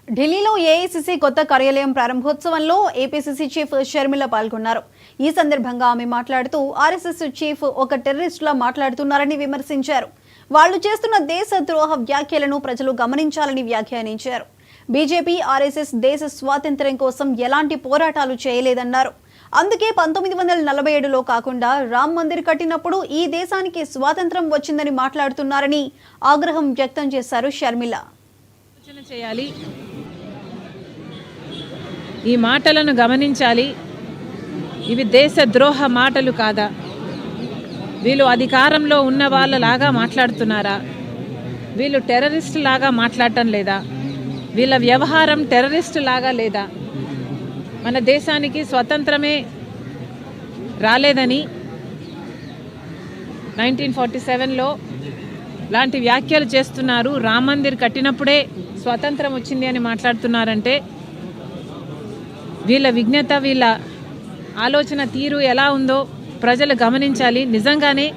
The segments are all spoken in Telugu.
ఢిల్లీలో ఏఐసీసీ కొత్త కార్యాలయం ప్రారంభోత్సవంలో ఏపీసీసీ చీఫ్ షర్మిల పాల్గొన్నారు. ఈ సందర్భంగా ఆమె మాట్లాడుతూ ఆర్ఎస్ఎస్ చీఫ్ ఒక టెర్రరిస్టులా మాట్లాడుతున్నారని విమర్శించారు. వాళ్లు చేస్తున్న దేశద్రోహ వ్యాఖ్యలను ప్రజలు గమనించాలని వ్యాఖ్యానించారు. బీజేపీ, ఆర్ఎస్ఎస్ దేశ స్వాతంత్ర్యం కోసం ఎలాంటి పోరాటాలు చేయలేదన్నారు. అందుకే 1947లో కాకుండా రామ్ మందిర్ కట్టినప్పుడు ఈ దేశానికి స్వాతంత్ర్యం వచ్చిందని మాట్లాడుతున్నారని ఆగ్రహం వ్యక్తం చేశారు షర్మిల. చేయాలి, ఈ మాటలను గమనించాలి. ఇవి దేశద్రోహ మాటలు కాదా? వీళ్ళు అధికారంలో ఉన్న వాళ్ళలాగా మాట్లాడుతున్నారా? వీళ్ళు టెర్రరిస్ట్ లాగా మాట్లాడటం లేదా? వీళ్ళ వ్యవహారం టెర్రరిస్ట్ లాగా లేదా? మన దేశానికి స్వతంత్రమే రాలేదని 1947లో లాంటి వ్యాఖ్యలు చేస్తున్నారు. రామ్ మందిర్ కట్టినప్పుడే స్వతంత్రం వచ్చింది అని మాట్లాడుతున్నారంటే వీళ్ళ విజ్ఞత, వీళ్ళ ఆలోచన తీరు ఎలా ఉందో ప్రజలు గమనించాలి. నిజంగానే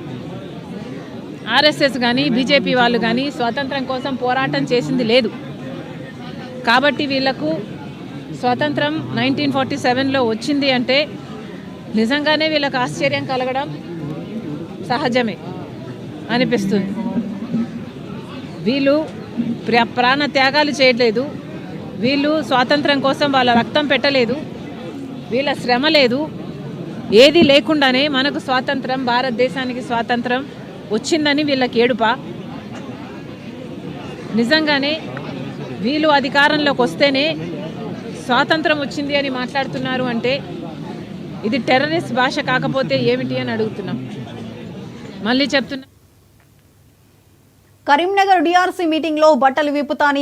ఆర్ఎస్ఎస్ కానీ బీజేపీ వాళ్ళు కానీ స్వాతంత్రం కోసం పోరాటం చేసింది లేదు. కాబట్టి వీళ్లకు స్వాతంత్రం 1947లో వచ్చింది అంటే నిజంగానే వీళ్ళకు ఆశ్చర్యం కలగడం సహజమే అనిపిస్తుంది. వీళ్ళు ప్రాణ త్యాగాలు చేయట్లేదు. వీళ్ళు స్వాతంత్రం కోసం వాళ్ళ రక్తం పెట్టలేదు, వీళ్ళ శ్రమ లేదు. ఏది లేకుండానే మనకు స్వాతంత్రం, భారతదేశానికి స్వాతంత్రం వచ్చిందని వీళ్ళకి ఏడుపా? నిజంగానే వీళ్ళు అధికారంలోకి వస్తేనే స్వాతంత్రం వచ్చింది అని మాట్లాడుతున్నారు అంటే ఇది టెర్రరిస్ట్ భాష కాకపోతే ఏమిటి అని అడుగుతున్నాం. మళ్ళీ చెప్తున్నా, కరీంనగర్ డిఆర్సీ మీటింగ్ లో బట్టలు విప్పుతాని